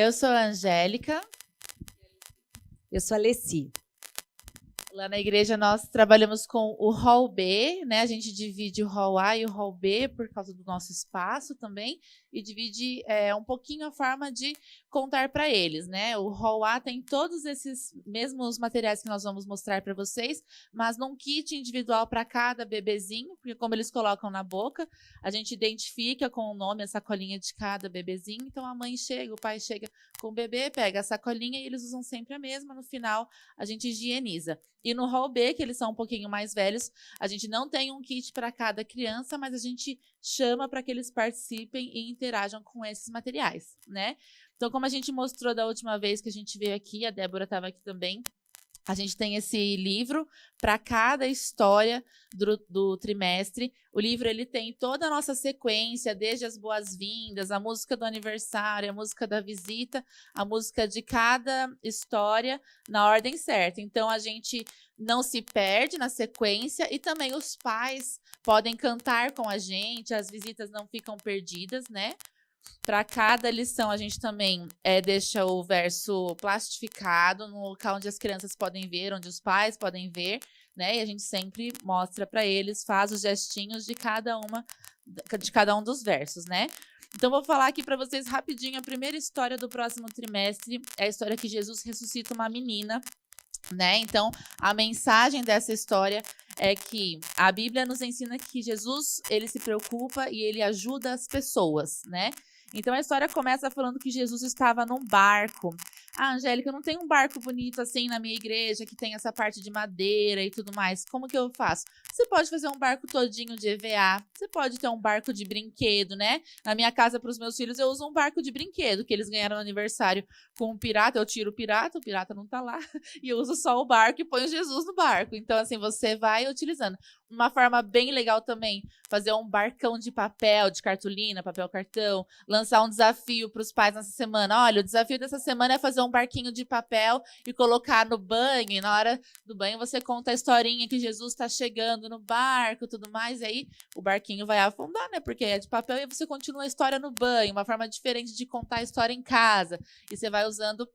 Eu sou a Angélica. Eu sou a Alessi. Lá na igreja nós trabalhamos com o hall B, né? A gente divide o hall A e o hall B por causa do nosso espaço também, e divide um pouquinho a forma de contar para eles, né? O hall A tem todos esses mesmos materiais que nós vamos mostrar para vocês, mas num kit individual para cada bebezinho, porque como eles colocam na boca, a gente identifica com o nome a sacolinha de cada bebezinho. Então a mãe chega, o pai chega com o bebê, pega a sacolinha e eles usam sempre a mesma. No final a gente higieniza. E no hall B, que eles são um pouquinho mais velhos, a gente não tem um kit para cada criança, mas a gente chama para que eles participem e interajam com esses materiais, né? Então, como a gente mostrou da última vez que a gente veio aqui, a Débora estava aqui também, a gente tem esse livro para cada história do trimestre. O livro ele tem toda a nossa sequência, desde as boas-vindas, a música do aniversário, a música da visita, a música de cada história na ordem certa. Então, a gente não se perde na sequência e também os pais podem cantar com a gente, as visitas não ficam perdidas, né? Para cada lição, a gente também deixa o verso plastificado no local onde as crianças podem ver, onde os pais podem ver, né? E a gente sempre mostra para eles, faz os gestinhos de cada um dos versos, né? Então, vou falar aqui para vocês rapidinho a primeira história do próximo trimestre. É a história que Jesus ressuscita uma menina, né? Então, a mensagem dessa história é que a Bíblia nos ensina que Jesus, ele se preocupa e ele ajuda as pessoas, né? Então, a história começa falando que Jesus estava num barco. Ah, Angélica, eu não tenho um barco bonito assim na minha igreja, que tem essa parte de madeira e tudo mais. Como que eu faço? Você pode fazer um barco todinho de EVA, você pode ter um barco de brinquedo, né? Na minha casa, para os meus filhos, eu uso um barco de brinquedo, que eles ganharam no aniversário com um pirata. Eu tiro o pirata não tá lá, e eu uso só o barco e ponho Jesus no barco. Então, assim, você vai utilizando. Uma forma bem legal também, fazer um barcão de papel, de cartolina, papel cartão, lançar um desafio para os pais nessa semana. Olha, o desafio dessa semana é fazer um barquinho de papel e colocar no banho, e na hora do banho você conta a historinha que Jesus está chegando no barco e tudo mais, e aí o barquinho vai afundar, né? Porque é de papel e você continua a história no banho, uma forma diferente de contar a história em casa. E você vai usando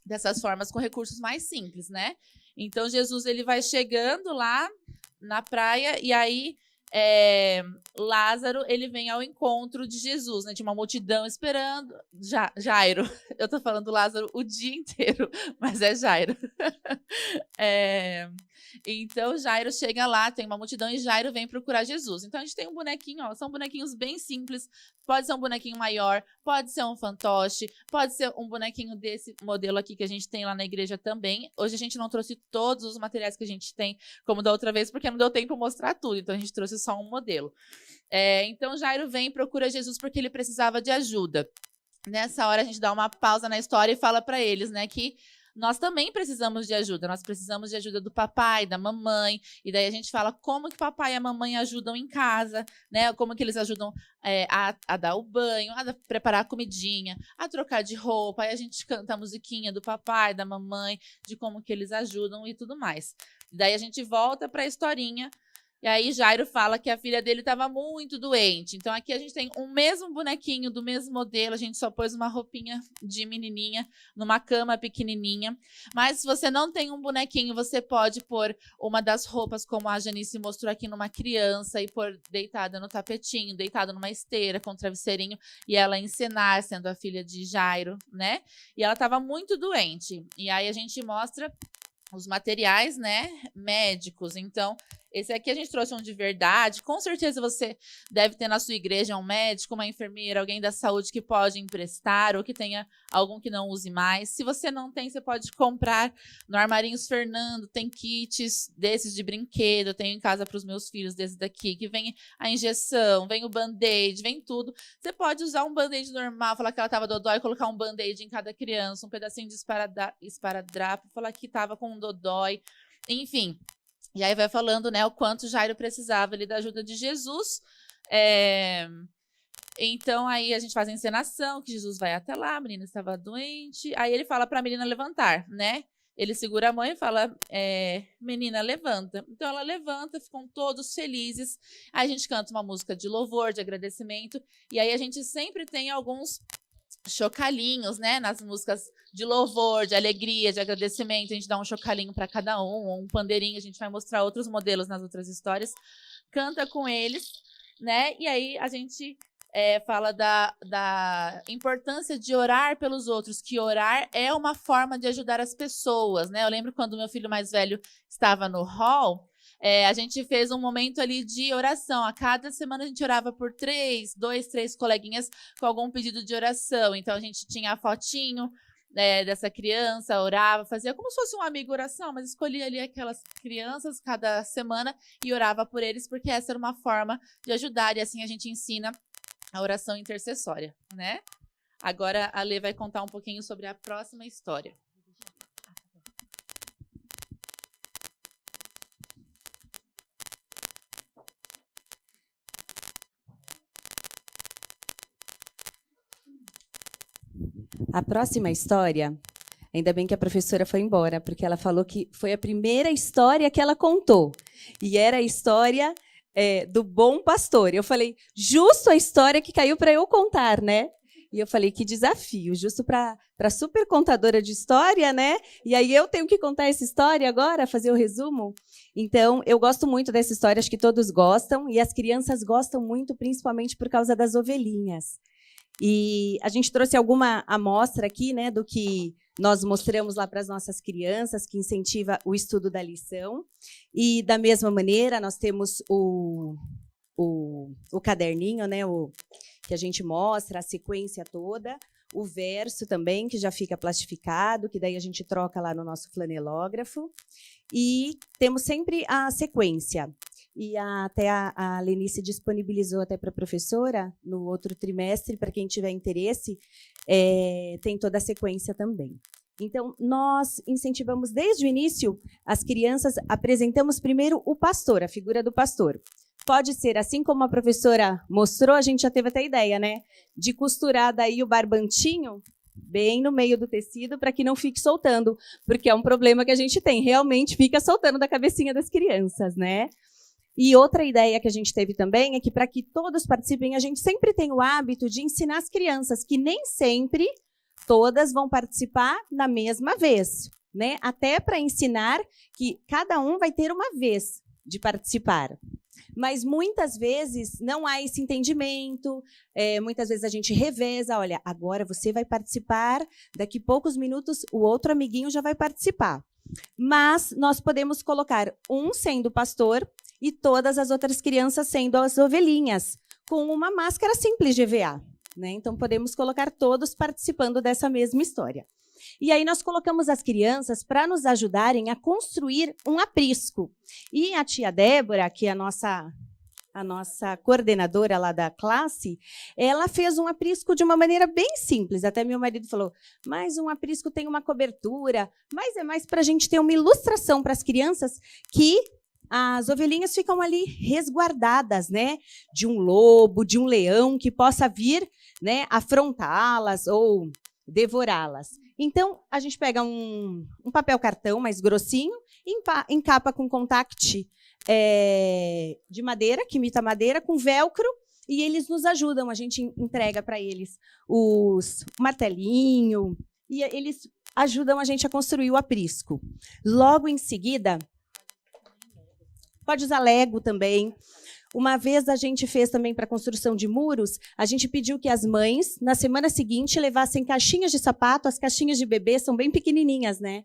dessas formas com recursos mais simples, né? Então, Jesus ele vai chegando lá na praia e aí Lázaro ele vem ao encontro de Jesus, né? Tinha uma multidão esperando. Jairo, eu tô falando Lázaro o dia inteiro, mas é Jairo. Então Jairo chega lá, tem uma multidão e Jairo vem procurar Jesus. Então a gente tem um bonequinho, ó, são bonequinhos bem simples. Pode ser um bonequinho maior, pode ser um fantoche, pode ser um bonequinho desse modelo aqui que a gente tem lá na igreja também. Hoje a gente não trouxe todos os materiais que a gente tem, como da outra vez, porque não deu tempo de mostrar tudo. Então a gente trouxe só um modelo. Então Jairo vem e procura Jesus porque ele precisava de ajuda. Nessa hora a gente dá uma pausa na história e fala para eles, né, que nós também precisamos de ajuda. Nós precisamos de ajuda do papai, da mamãe. E daí a gente fala como que papai e a mamãe ajudam em casa, né? Como que eles ajudam a dar o banho, a preparar a comidinha, a trocar de roupa. Aí a gente canta a musiquinha do papai, da mamãe, de como que eles ajudam e tudo mais. Daí a gente volta para a historinha. E aí Jairo fala que a filha dele estava muito doente. Então aqui a gente tem um mesmo bonequinho do mesmo modelo, a gente só pôs uma roupinha de menininha numa cama pequenininha. Mas se você não tem um bonequinho, você pode pôr uma das roupas, como a Janice mostrou aqui, numa criança e pôr deitada no tapetinho, deitada numa esteira com um travesseirinho e ela encenar sendo a filha de Jairo, né? E ela estava muito doente. E aí a gente mostra os materiais, né, médicos. Então, esse aqui a gente trouxe um de verdade. Com certeza você deve ter na sua igreja um médico, uma enfermeira, alguém da saúde que pode emprestar ou que tenha algum que não use mais. Se você não tem, você pode comprar no Armarinhos Fernando. Tem kits desses de brinquedo. Eu tenho em casa para os meus filhos desses daqui, que vem a injeção, vem o band-aid, vem tudo. Você pode usar um band-aid normal, falar que ela estava dodói, colocar um band-aid em cada criança, um pedacinho de esparadrapo, falar que estava com um dodói. Enfim. E aí vai falando, né, o quanto Jairo precisava ali da ajuda de Jesus. Então aí a gente faz a encenação, que Jesus vai até lá, a menina estava doente. Aí ele fala para a menina levantar, né? Ele segura a mãe e fala, menina, levanta. Então ela levanta, ficam todos felizes. Aí a gente canta uma música de louvor, de agradecimento. E aí a gente sempre tem alguns chocalinhos, né? Nas músicas de louvor, de alegria, de agradecimento, a gente dá um chocalinho para cada um, ou um pandeirinho, a gente vai mostrar outros modelos nas outras histórias, canta com eles, né? E aí a gente fala da importância de orar pelos outros, que orar é uma forma de ajudar as pessoas, né? Eu lembro quando meu filho mais velho estava no hall, a gente fez um momento ali de oração. A cada semana a gente orava por dois, três coleguinhas com algum pedido de oração. Então a gente tinha a fotinho dessa criança, orava, fazia como se fosse um amigo oração, mas escolhia ali aquelas crianças cada semana e orava por eles, porque essa era uma forma de ajudar, e assim a gente ensina a oração intercessória, né? Agora a Lê vai contar um pouquinho sobre a próxima história. A próxima história, ainda bem que a professora foi embora, porque ela falou que foi a primeira história que ela contou. E era a história do bom pastor. Eu falei, justo a história que caiu para eu contar, né? E eu falei, que desafio, justo para super contadora de história, né? E aí eu tenho que contar essa história agora, fazer o resumo. Então, eu gosto muito dessa história, acho que todos gostam, e as crianças gostam muito, principalmente por causa das ovelhinhas. E a gente trouxe alguma amostra aqui, né, do que nós mostramos lá para as nossas crianças, que incentiva o estudo da lição. E, da mesma maneira, nós temos o caderninho, né, que a gente mostra, a sequência toda, o verso também, que já fica plastificado, que daí a gente troca lá no nosso flanelógrafo. E temos sempre a sequência. E até a Lenice disponibilizou até para a professora, no outro trimestre, para quem tiver interesse, tem toda a sequência também. Então, nós incentivamos desde o início as crianças, apresentamos primeiro o pastor, a figura do pastor. Pode ser, assim como a professora mostrou, a gente já teve até ideia, né? De costurar daí o barbantinho bem no meio do tecido para que não fique soltando, porque é um problema que a gente tem, realmente fica soltando da cabecinha das crianças, né? E outra ideia que a gente teve também é que, para que todos participem, a gente sempre tem o hábito de ensinar as crianças que nem sempre todas vão participar na mesma vez, né? Até para ensinar que cada um vai ter uma vez de participar. Mas muitas vezes não há esse entendimento, muitas vezes a gente reveza, olha, agora você vai participar, daqui a poucos minutos o outro amiguinho já vai participar. Mas nós podemos colocar um sendo pastor e todas as outras crianças sendo as ovelhinhas, com uma máscara simples de EVA, né? Então, podemos colocar todos participando dessa mesma história. E aí nós colocamos as crianças para nos ajudarem a construir um aprisco. E a tia Débora, que é a nossa coordenadora lá da classe, ela fez um aprisco de uma maneira bem simples. Até meu marido falou, mas um aprisco tem uma cobertura, mas é mais para a gente ter uma ilustração para as crianças que as ovelhinhas ficam ali resguardadas, né, de um lobo, de um leão que possa vir, né, afrontá-las ou devorá-las. Então, a gente pega um papel cartão mais grossinho, encapa com contact de madeira, que imita madeira, com velcro, e eles nos ajudam. A gente entrega para eles o martelinho, e eles ajudam a gente a construir o aprisco. Logo em seguida, pode usar Lego também. Uma vez a gente fez também para a construção de muros, a gente pediu que as mães, na semana seguinte, levassem caixinhas de sapato, as caixinhas de bebê são bem pequenininhas, né?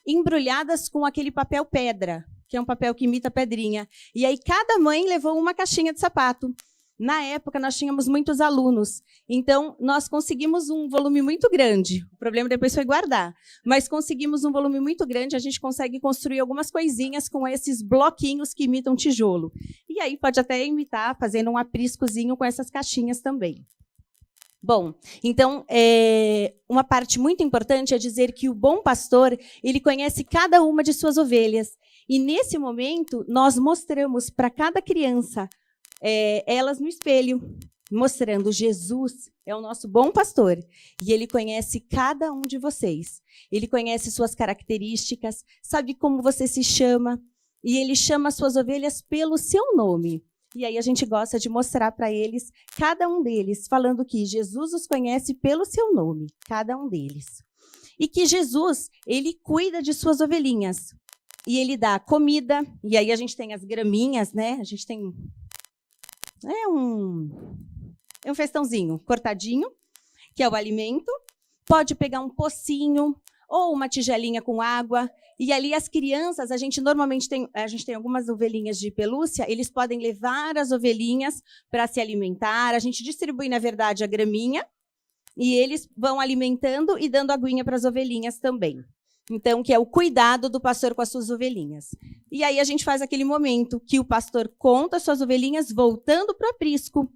Embrulhadas com aquele papel pedra, que é um papel que imita pedrinha. E aí cada mãe levou uma caixinha de sapato. Na época, nós tínhamos muitos alunos, então nós conseguimos um volume muito grande. O problema depois foi guardar, mas conseguimos um volume muito grande, a gente consegue construir algumas coisinhas com esses bloquinhos que imitam tijolo. E aí pode até imitar, fazendo um apriscozinho com essas caixinhas também. Bom, então, uma parte muito importante é dizer que o bom pastor, ele conhece cada uma de suas ovelhas. E, nesse momento, nós mostramos para cada criança elas no espelho, mostrando Jesus é o nosso bom pastor e ele conhece cada um de vocês. Ele conhece suas características, sabe como você se chama e ele chama as suas ovelhas pelo seu nome. E aí a gente gosta de mostrar para eles, cada um deles, falando que Jesus os conhece pelo seu nome, cada um deles. E que Jesus, ele cuida de suas ovelhinhas. E ele dá comida, e aí a gente tem as graminhas, né? A gente tem um festãozinho cortadinho, que é o alimento. Pode pegar um pocinho ou uma tigelinha com água. E ali as crianças, a gente tem algumas ovelhinhas de pelúcia, eles podem levar as ovelhinhas para se alimentar. A gente distribui, na verdade, a graminha, e eles vão alimentando e dando aguinha para as ovelhinhas também. Então, que é o cuidado do pastor com as suas ovelhinhas. E aí a gente faz aquele momento que o pastor conta as suas ovelhinhas voltando para o aprisco.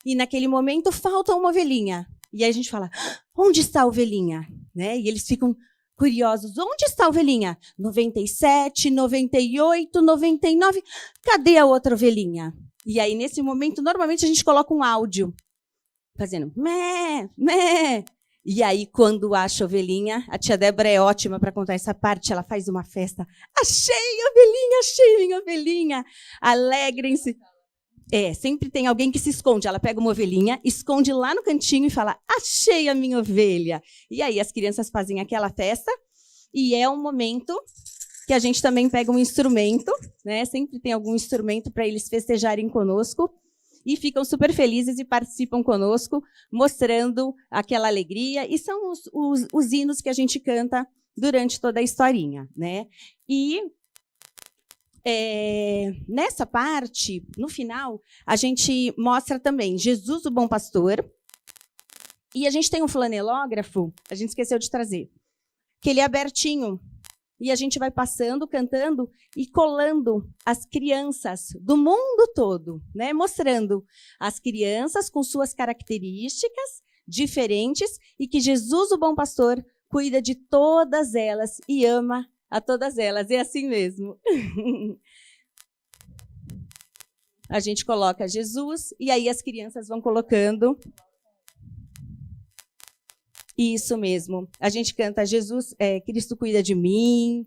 E naquele momento falta uma ovelhinha. E aí a gente fala, onde está a ovelhinha? Né? E eles ficam curiosos, onde está a ovelhinha? 97, 98, 99, cadê a outra ovelhinha? E aí, nesse momento, normalmente a gente coloca um áudio, fazendo mé, mé. E aí, quando acha a ovelhinha, a tia Débora é ótima para contar essa parte, ela faz uma festa. Achei a ovelhinha, achei minha ovelhinha. Alegrem-se. Sempre tem alguém que se esconde. Ela pega uma ovelhinha, esconde lá no cantinho e fala, achei a minha ovelha. E aí as crianças fazem aquela festa e é um momento que a gente também pega um instrumento, né? Sempre tem algum instrumento para eles festejarem conosco e ficam super felizes e participam conosco, mostrando aquela alegria. E são os hinos que a gente canta durante toda a historinha, né? E nessa parte, no final, a gente mostra também Jesus, o bom pastor, e a gente tem um flanelógrafo, a gente esqueceu de trazer, que ele é abertinho, e a gente vai passando, cantando e colando as crianças do mundo todo, né? Mostrando as crianças com suas características diferentes e que Jesus, o bom pastor, cuida de todas elas e ama a todas elas. É assim mesmo. A gente coloca Jesus e aí as crianças vão colocando. Isso mesmo. A gente canta Jesus, Cristo cuida de mim,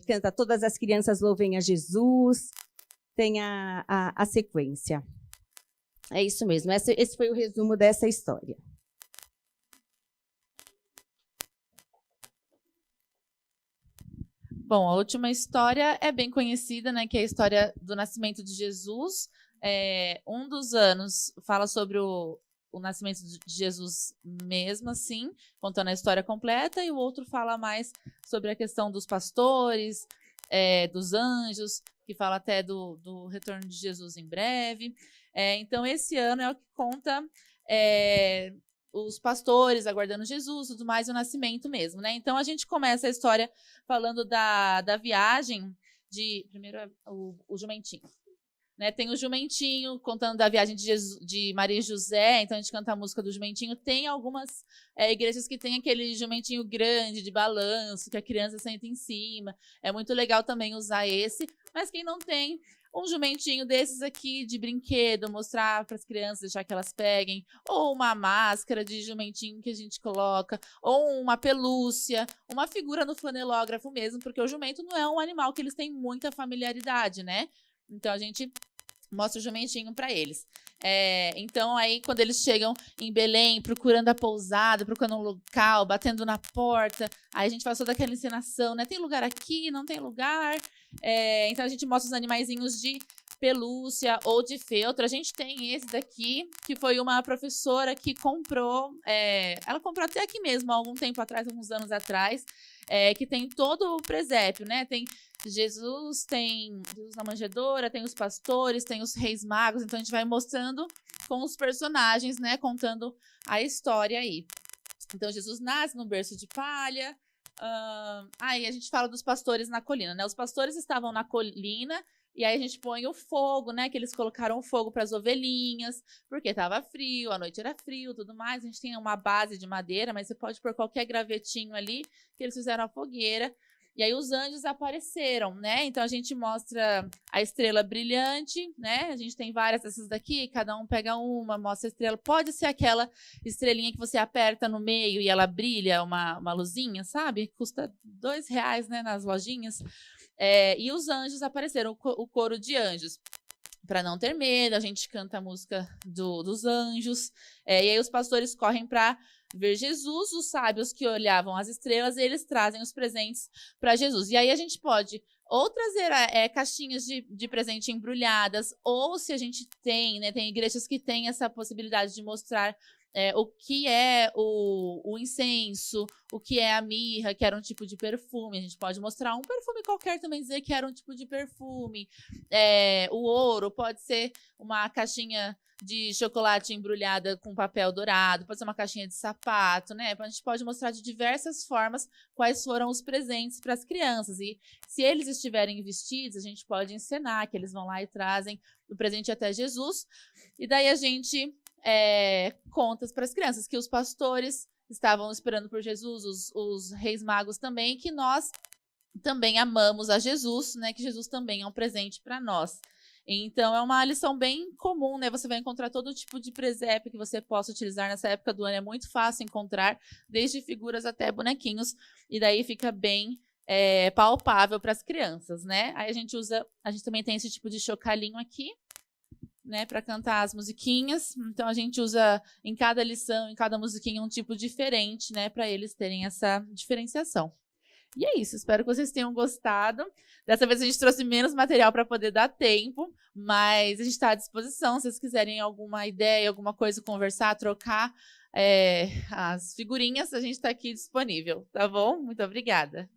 canta todas as crianças louvem a Jesus, tem a sequência. É isso mesmo. Esse foi o resumo dessa história. Bom, a última história é bem conhecida, né? Que é a história do nascimento de Jesus. Um dos anos fala sobre o nascimento de Jesus mesmo, assim, contando a história completa, e o outro fala mais sobre a questão dos pastores, dos anjos, que fala até do retorno de Jesus em breve. Então, esse ano é o que conta os pastores aguardando Jesus, tudo mais, o nascimento mesmo, né? Então, a gente começa a história falando da viagem primeiro é o jumentinho. Né, tem o jumentinho contando da viagem de Maria e José, então a gente canta a música do jumentinho. Tem algumas igrejas que tem aquele jumentinho grande de balanço, que a criança senta em cima. É muito legal também usar esse, mas quem não tem um jumentinho desses aqui de brinquedo, mostrar para as crianças, deixar que elas peguem, ou uma máscara de jumentinho que a gente coloca, ou uma pelúcia, uma figura no flanelógrafo mesmo, porque o jumento não é um animal que eles têm muita familiaridade, né? Então, a gente mostra o jumentinho para eles. Então, aí, quando eles chegam em Belém, procurando a pousada, procurando um local, batendo na porta, aí a gente faz toda aquela encenação, né? Tem lugar aqui? Não tem lugar? Então, a gente mostra os animaizinhos de pelúcia ou de feltro. A gente tem esse daqui, que foi uma professora que comprou, ela comprou até aqui mesmo, há algum tempo atrás, alguns anos atrás, que tem todo o presépio, né? Tem Jesus, tem Jesus na manjedoura, tem os pastores, tem os reis magos, então a gente vai mostrando com os personagens, né? Contando a história aí. Então, Jesus nasce no berço de palha. Aí a gente fala dos pastores na colina, né? Os pastores estavam na colina e aí a gente põe o fogo, né? Que eles colocaram o fogo para as ovelhinhas, porque estava frio, a noite era frio, tudo mais. A gente tem uma base de madeira, mas você pode pôr qualquer gravetinho ali, que eles fizeram a fogueira. E aí os anjos apareceram, né? Então a gente mostra a estrela brilhante, né? A gente tem várias dessas daqui, cada um pega uma, mostra a estrela. Pode ser aquela estrelinha que você aperta no meio e ela brilha, uma luzinha, sabe? Custa R$2, né, nas lojinhas. E os anjos apareceram, o coro de anjos. para não ter medo, a gente canta a música dos anjos, e aí os pastores correm para ver Jesus, os sábios que olhavam as estrelas, eles trazem os presentes para Jesus. E aí a gente pode ou trazer caixinhas de presente embrulhadas, ou se a gente tem, né, tem igrejas que têm essa possibilidade de mostrar o que é o incenso, o que é a mirra, que era um tipo de perfume. A gente pode mostrar um perfume qualquer também, dizer que era um tipo de perfume. O ouro pode ser uma caixinha de chocolate embrulhada com papel dourado, pode ser uma caixinha de sapato, né? A gente pode mostrar de diversas formas quais foram os presentes para as crianças. E se eles estiverem vestidos, a gente pode encenar que eles vão lá e trazem o presente até Jesus. E daí a gente contas para as crianças que os pastores estavam esperando por Jesus, os reis magos também, que nós também amamos a Jesus, né? Que Jesus também é um presente para nós. Então, é uma lição bem comum, né? Você vai encontrar todo tipo de presépio que você possa utilizar nessa época do ano. É muito fácil encontrar, desde figuras até bonequinhos. E daí fica bem palpável para as crianças, né? Aí a gente também tem esse tipo de chocalhinho aqui, né, para cantar as musiquinhas. Então a gente usa em cada lição, em cada musiquinha, um tipo diferente, né, para eles terem essa diferenciação. E é isso, espero que vocês tenham gostado. Dessa vez a gente trouxe menos material para poder dar tempo, mas a gente está à disposição. Se vocês quiserem alguma ideia, alguma coisa, conversar, trocar as figurinhas, a gente está aqui disponível, tá bom? Muito obrigada.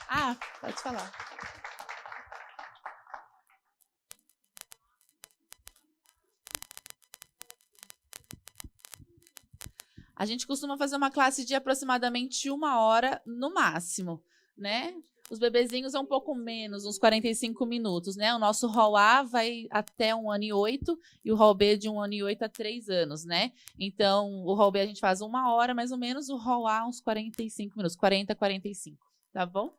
Ah, pode falar. A gente costuma fazer uma classe de aproximadamente 1 hora no máximo, né? Os bebezinhos é um pouco menos, uns 45 minutos, né? O nosso Hall A vai até 1 ano e 8 e o Hall B de 1 ano e 8 a 3 anos, né? Então, o Hall B a gente faz 1 hora mais ou menos, o Hall A uns 45 minutos, 40, 45, tá bom?